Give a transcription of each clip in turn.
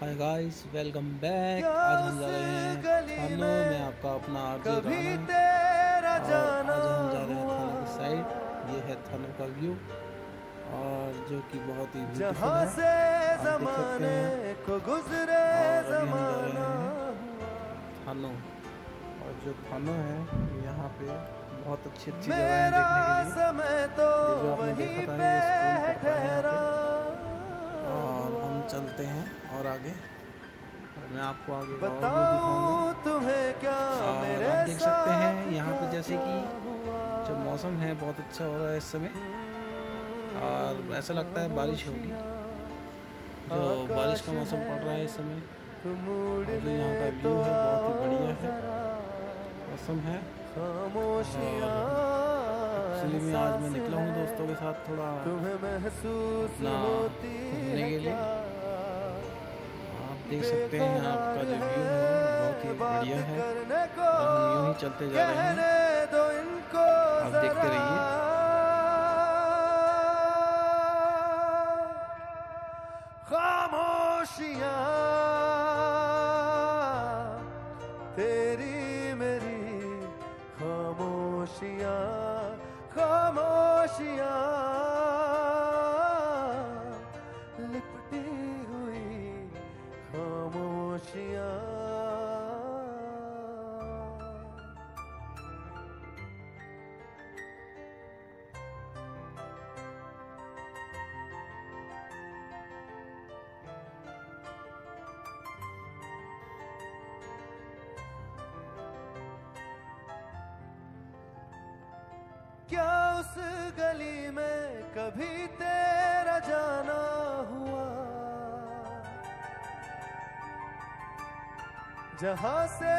Hi guys, welcome back. आज हम जा रहे हैं थानो में। आपका अपना आरजे राणा और आज हम जा रहे हैं थानो की साइड। ये है थानो का व्यू और जो कि बहुत ही ब्यूटीफुल है, आप देख सकते हैं। और अभी हम जा रहे हैं थानो। और जो थानो है यहाँ पे बहुत अच्छी अच्छी जगह है देखने के लिए। ये जो आपने देखा था ये स्कूल पड़ता है यहाँ पे। और हम चलते हैं और आगे मैं आपको आगे और भी दिखाऊंगा। तुम्हें क्या और आप देख सकते हैं यहाँ पे जैसे कि जो मौसम है बहुत अच्छा हो रहा है इस समय और ऐसा लगता है बारिश होगी। जो बारिश का मौसम पड़ रहा है इस समय और जो यहाँ का व्यू है बहुत ही बढ़िया है, मौसम है। और इसलिए मैं आज मैं निकला हूँ दोस्तों के साथ थोड़ा अपना घूमने के लिए। आप देख सकते हैं यहाँ का जो व्यू है बहुत ही बढ़िया है और हम यूं ही चलते जा रहे हैं। आप देखते रहिए। खामोशियाँ तेरी मेरी खामोशियाँ खामोशियाँ लिपटी हुई खामोशियाँ। क्या उस गली में कभी तेरा जाना हुआ जहां से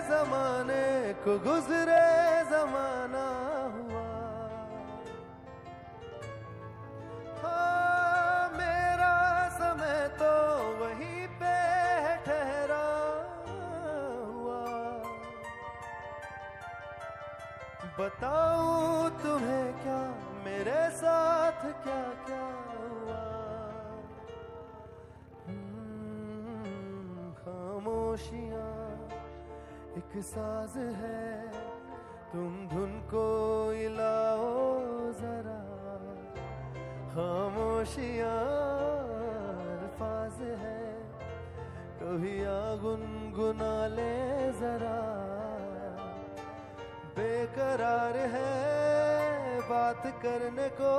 जमाने को गुजरे जमाना हुआ। हाँ, मेरा समय तो वहीं पे है ठहरा हुआ। बताऊं तुम्हें क्या मेरे साथ क्या क्या हुआ। खामोशियाँ एक साज है, तुम धुन को हिलाओ जरा। खामोशियाँ अल्फाज है, कभी आ गुनगुना ले जरा। बेकरार है बात करने को,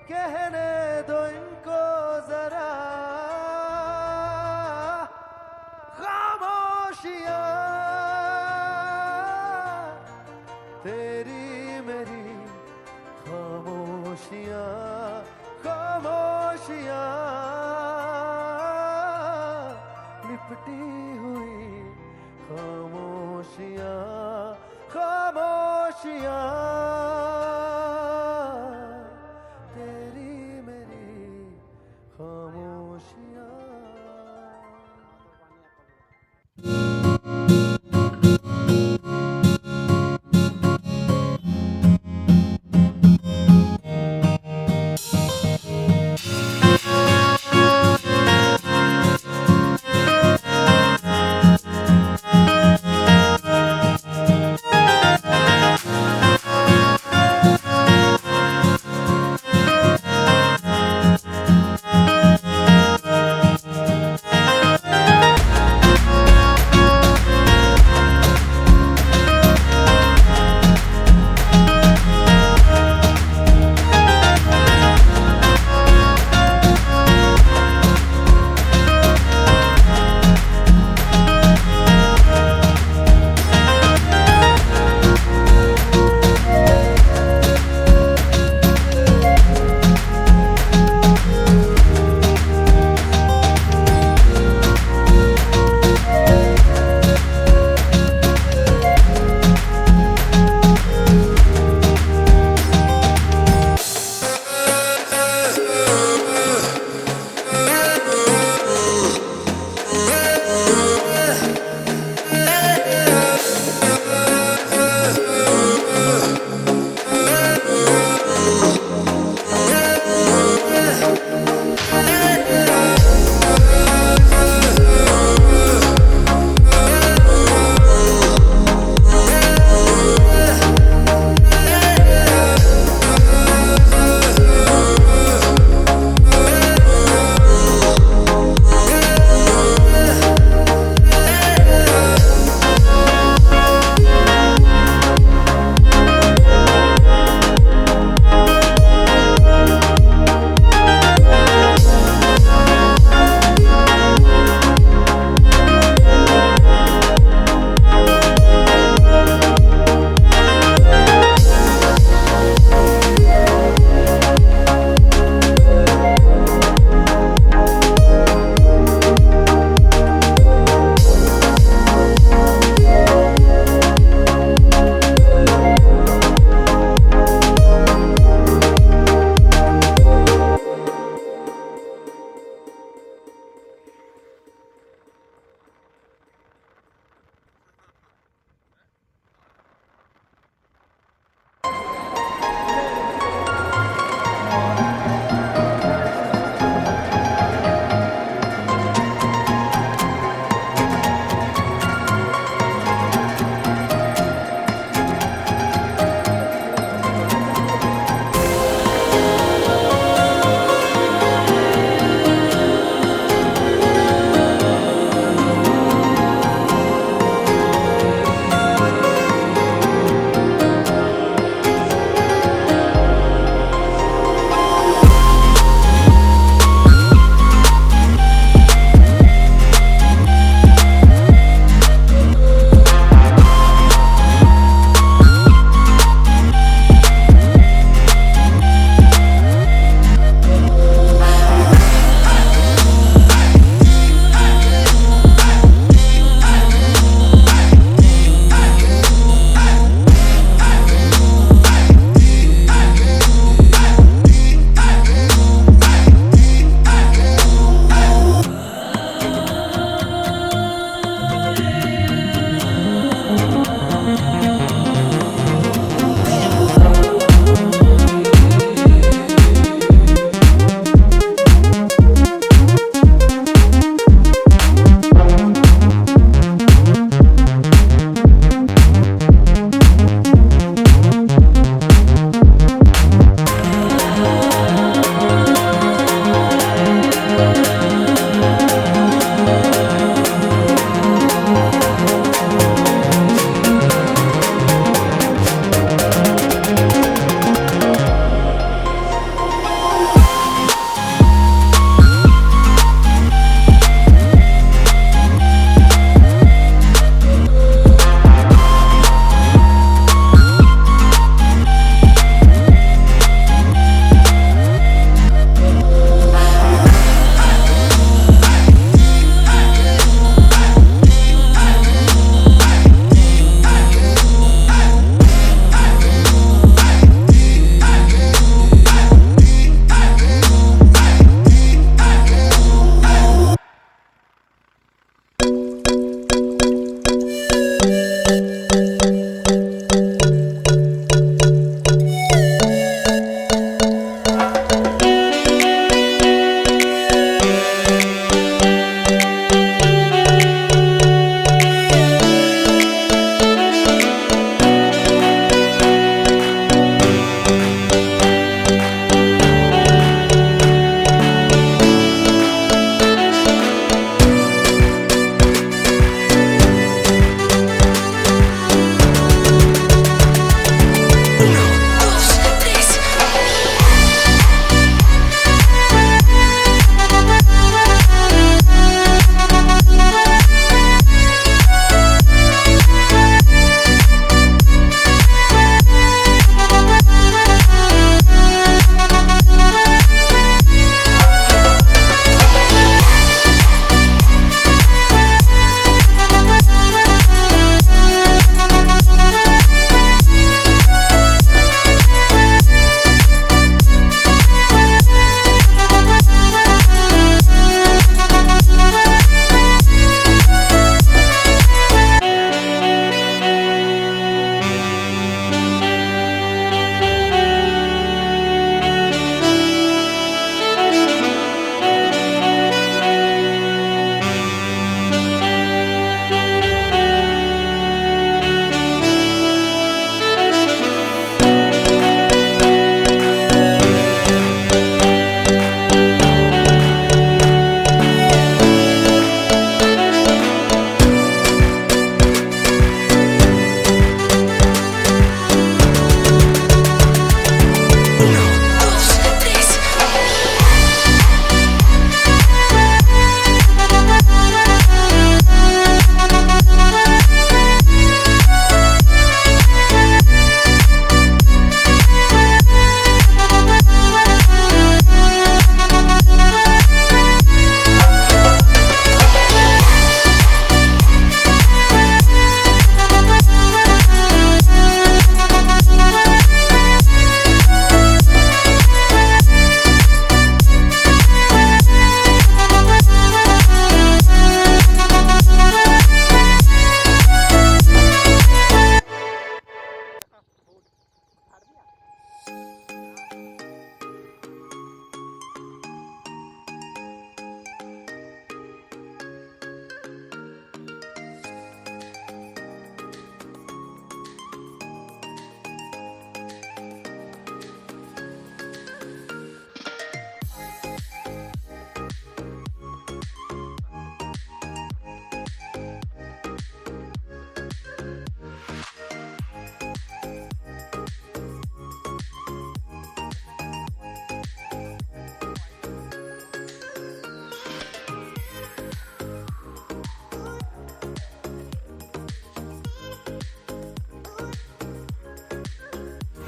कहने दो इनको जरा। खामोशियाँ तेरी मेरी खामोशियाँ खामोशियाँ लिपटी हुई खामोशियाँ खामोशियाँ तेरी मेरी खामोशियाँ।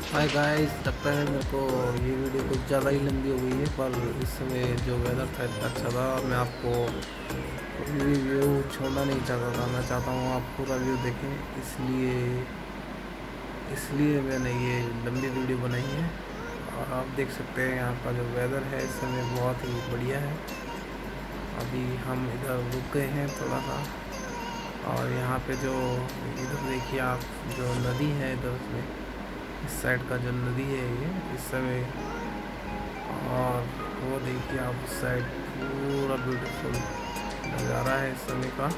हाय गाइस, लगता है मेरे को ये वीडियो कुछ ज़्यादा ही लंबी हो गई है, पर इस समय जो वेदर था इतना अच्छा था, मैं आपको रिव्यू छोड़ना नहीं चाहता था। मैं चाहता हूँ आप पूरा व्यू देखें, इसलिए मैंने ये लंबी वीडियो बनाई है। और आप देख सकते हैं यहाँ का जो वेदर है इस समय बहुत ही बढ़िया है। अभी हम इधर रुक गए हैं थोड़ा सा, और यहाँ पे जो इधर देखिए आप, जो नदी है इधर में, इस साइड का जो नदी है ये इस समय, और वो देखिए आप उस साइड पूरा ब्यूटीफुल नज़ारा है इस समय का।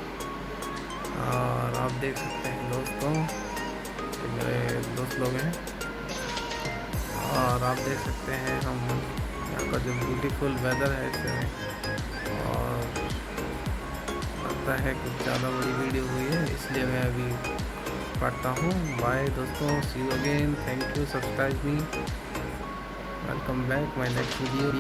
और आप देख सकते हैं दोस्तों, ये मेरे दोस्त लोग हैं, और आप देख सकते हैं हम यहाँ का जो ब्यूटीफुल वेदर है इस समय। और लगता है कुछ ज़्यादा बड़ी वीडियो हुई है, इसलिए मैं अभी काटता हूँ। बाय दोस्तों, see you again, thank you, subscribe me, welcome back my next video.